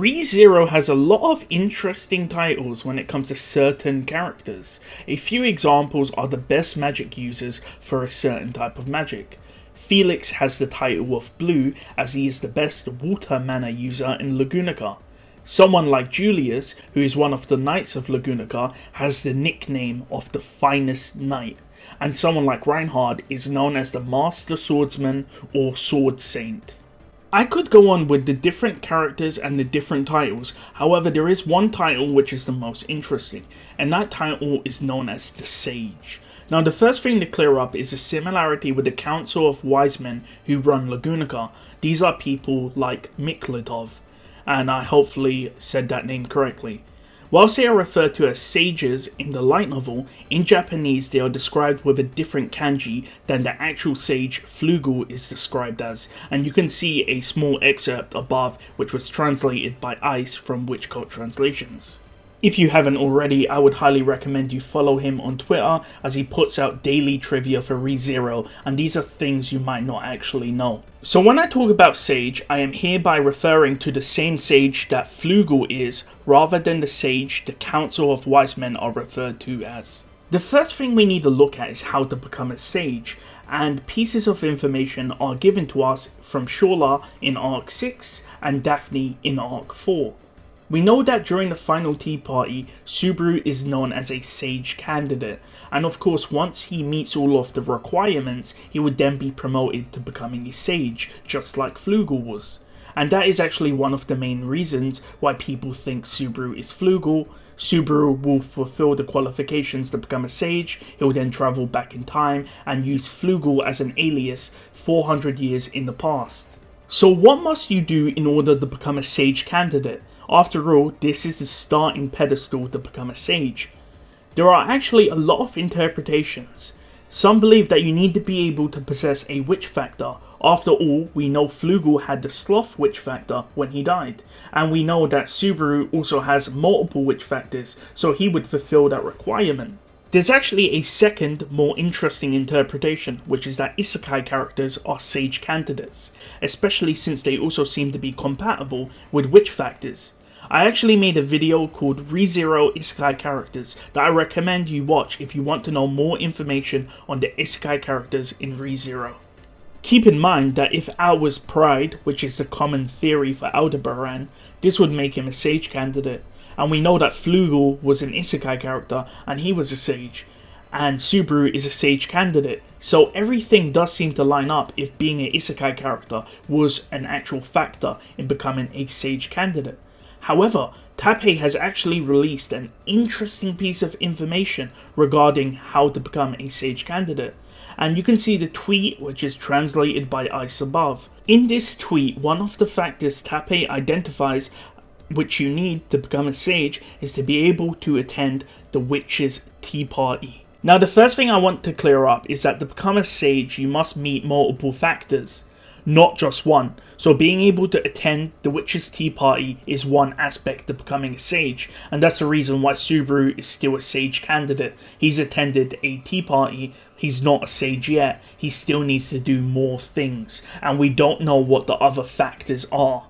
ReZero has a lot of interesting titles when it comes to certain characters. A few examples are the best magic users for a certain type of magic. Felix has the title of Blue as he is the best water mana user in Lagunica. Someone like Julius, who is one of the Knights of Lagunica, has the nickname of the Finest Knight. And someone like Reinhard is known as the Master Swordsman or Sword Saint. I could go on with the different characters and the different titles, however there is one title which is the most interesting, and that title is known as the Sage. Now the first thing to clear up is the similarity with the Council of Wise Men who run Lagunica. These are people like Mikladov, and I hopefully said that name correctly. Whilst they are referred to as sages in the light novel, in Japanese they are described with a different kanji than the actual sage flugel is described as, and you can see a small excerpt above which was translated by Ice from Witchcult Translations. If you haven't already, I would highly recommend you follow him on Twitter as he puts out daily trivia for ReZero, and these are things you might not actually know. So when I talk about sage, I am hereby referring to the same sage that Flugel is, rather than the sage the Council of Wise Men are referred to as. The first thing we need to look at is how to become a sage, and pieces of information are given to us from Shola in Arc 6 and Daphne in Arc 4. We know that during the final tea party, Subaru is known as a sage candidate, and of course once he meets all of the requirements, he would then be promoted to becoming a sage, just like Flugel was. And that is actually one of the main reasons why people think Subaru is Flugel. Subaru will fulfill the qualifications to become a sage, he'll then travel back in time and use Flugel as an alias 400 years in the past. So what must you do in order to become a sage candidate? After all, this is the starting pedestal to become a sage. There are actually a lot of interpretations. Some believe that you need to be able to possess a witch factor. After all, we know Flugel had the sloth witch factor when he died, and we know that Subaru also has multiple witch factors, so he would fulfill that requirement. There's actually a second, more interesting interpretation, which is that isekai characters are sage candidates, especially since they also seem to be compatible with witch factors. I actually made a video called ReZero Isekai Characters that I recommend you watch if you want to know more information on the isekai characters in ReZero. Keep in mind that if Al was Pride, which is the common theory for Aldebaran, this would make him a sage candidate. And we know that Flugel was an isekai character and he was a sage, and Subaru is a sage candidate, so everything does seem to line up if being an isekai character was an actual factor in becoming a sage candidate. However, Tappei has actually released an interesting piece of information regarding how to become a sage candidate, and you can see the tweet which is translated by Ice above. In this tweet, one of the factors Tappei identifies which you need to become a sage is to be able to attend the witch's tea party. Now the first thing I want to clear up is that to become a sage you must meet multiple factors, not just one. So being able to attend the witch's tea party is one aspect of becoming a sage, and that's the reason why Subaru is still a sage candidate. He's attended a tea party, he's not a sage yet, he still needs to do more things, and we don't know what the other factors are.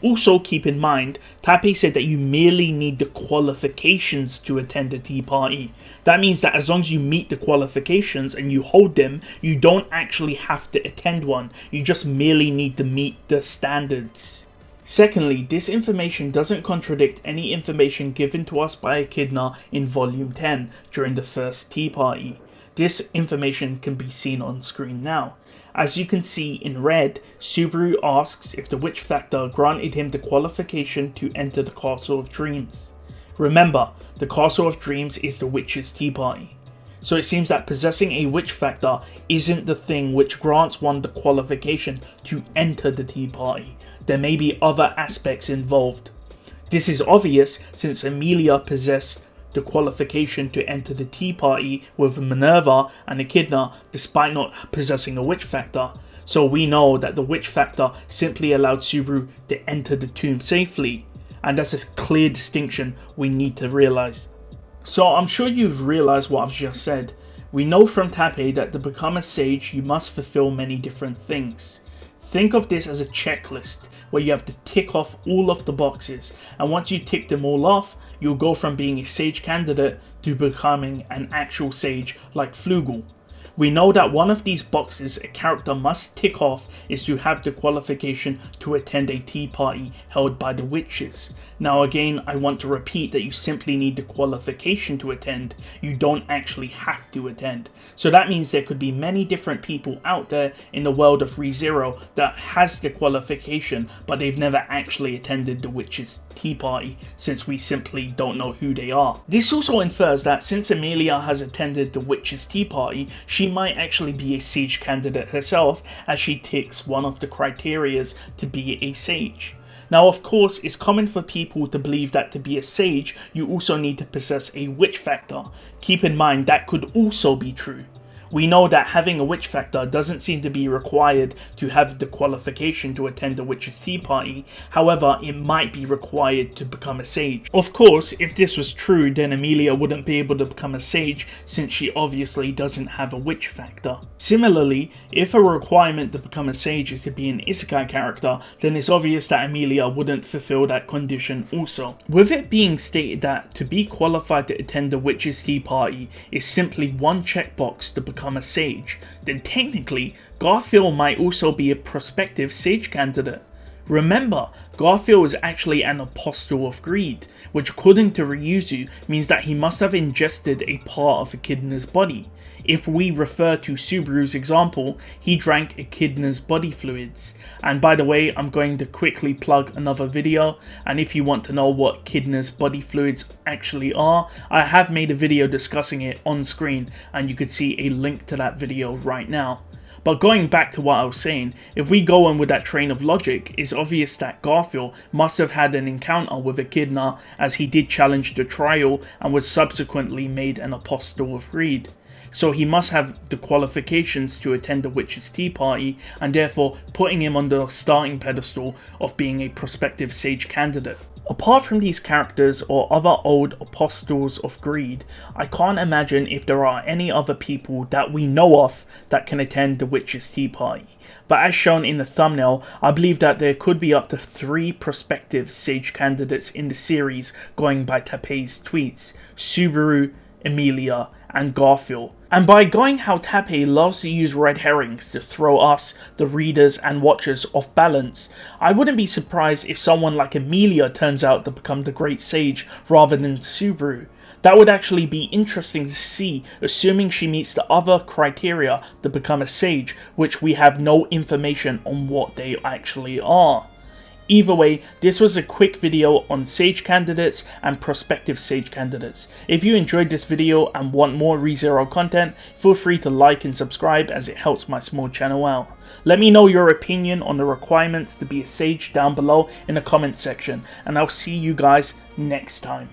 Also keep in mind, Tappei said that you merely need the qualifications to attend a tea party. That means that as long as you meet the qualifications and you hold them, you don't actually have to attend one. You just merely need to meet the standards. Secondly, this information doesn't contradict any information given to us by Echidna in Volume 10 during the first tea party. This information can be seen on screen now. As you can see in red, Subaru asks if the witch factor granted him the qualification to enter the Castle of Dreams. Remember, the Castle of Dreams is the witch's tea party. So it seems that possessing a witch factor isn't the thing which grants one the qualification to enter the tea party. There may be other aspects involved. This is obvious since Emilia possessed the qualification to enter the tea party with Minerva and Echidna despite not possessing a witch factor, so we know that the witch factor simply allowed Subaru to enter the tomb safely, and that's a clear distinction we need to realize. So I'm sure you've realized what I've just said. We know from Tappei that to become a sage you must fulfill many different things. Think of this as a checklist where you have to tick off all of the boxes, and once you tick them all off, you'll go from being a sage candidate to becoming an actual sage like Flugel. We know that one of these boxes a character must tick off is to have the qualification to attend a tea party held by the witches. Now again, I want to repeat that you simply need the qualification to attend, you don't actually have to attend. So that means there could be many different people out there in the world of rezero that has the qualification, but they've never actually attended the witches' tea party, since we simply don't know who they are. This also infers that since Emilia has attended the witches' tea party, she might actually be a sage candidate herself, as she ticks one of the criterias to be a sage. Now of course, it's common for people to believe that to be a sage, you also need to possess a witch factor. Keep in mind that could also be true. We know that having a witch factor doesn't seem to be required to have the qualification to attend a witch's tea party, however it might be required to become a sage. Of course, if this was true, then Emilia wouldn't be able to become a sage since she obviously doesn't have a witch factor. Similarly, if a requirement to become a sage is to be an isekai character, then it's obvious that Emilia wouldn't fulfill that condition also. With it being stated that to be qualified to attend the witch's tea party is simply one checkbox to become a sage, then technically Garfiel might also be a prospective sage candidate. Remember, Garfiel is actually an apostle of greed, which according to Ryuzu means that he must have ingested a part of Echidna's body. If we refer to Subaru's example, he drank Echidna's body fluids. And by the way, I'm going to quickly plug another video, and if you want to know what Echidna's body fluids actually are, I have made a video discussing it on screen, and you could see a link to that video right now. But going back to what I was saying, if we go on with that train of logic, it's obvious that Garfiel must have had an encounter with Echidna, as he did challenge the trial and was subsequently made an apostle of greed. So he must have the qualifications to attend the witch's tea party, and therefore putting him on the starting pedestal of being a prospective sage candidate. Apart from these characters or other old apostles of greed, I can't imagine if there are any other people that we know of that can attend the witch's tea party. But as shown in the thumbnail, I believe that there could be up to 3 prospective sage candidates in the series going by Tappei's tweets: Subaru, Emilia, and Garfiel. And by going how Tappei loves to use red herrings to throw us, the readers and watchers, off balance, I wouldn't be surprised if someone like Emilia turns out to become the great sage rather than Subaru. That would actually be interesting to see, assuming she meets the other criteria to become a sage, which we have no information on what they actually are. Either way, this was a quick video on sage candidates and prospective sage candidates. If you enjoyed this video and want more rezero content, feel free to like and subscribe, as it helps my small channel out. Let me know your opinion on the requirements to be a sage down below in the comment section, and I'll see you guys next time.